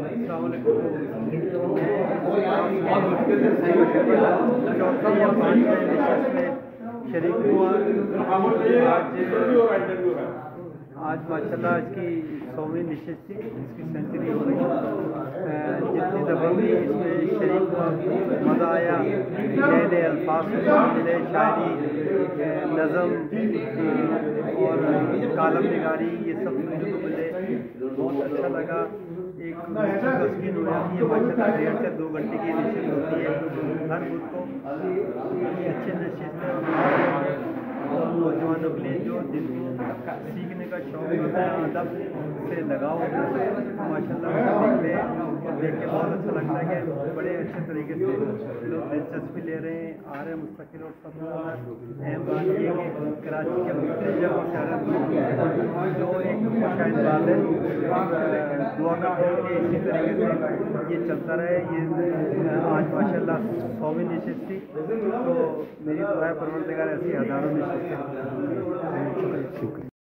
السلام علیکم. چوتھی یا پانچویں نشست میں شریک ہوا. آج ماشاء اللہ اس کی 100ویں نشست تھی, اس کی سینچری ہو گئی. جتنی دفعہ بھی اس میں شریک ہوا مزہ آیا. نئے نئے الفاظ ملے, شاعری, نظم اور کالم نگاری, یہ سب سننے کو ملے. بہت اچھا لگا. ایک تسکین ہو جاتی ہے ماشاء اللہ. 1.5 سے 2 گھنٹے کی نشست ہوتی ہے. ہر ملک کو اچھے نشست ہے اور نوجوانوں کے لیے جو جن کو سیکھنے کا شوق ہوتا ہے, ادب سے لگاؤ ہوتا ہے, ماشاء اللہ دیکھتے ہیں اور دیکھ کے بہت اچھا لگتا ہے کہ بڑے اچھے طریقے سے لوگ دلچسپی لے رہے ہیں, آ رہے ہیں مستقل. اور سب سے زیادہ اہم بات یہ ہے کہ کراچی کے مختلف جگہوں سے جو ایک شاید بات ہے. دعا کرتے ہیں کہ اسی طریقے سے یہ چلتا رہے. یہ آج ماشاء اللہ 100ویں نشست تھی, تو میری دعا ہے پروردگار ایسی ہزاروں نشستیں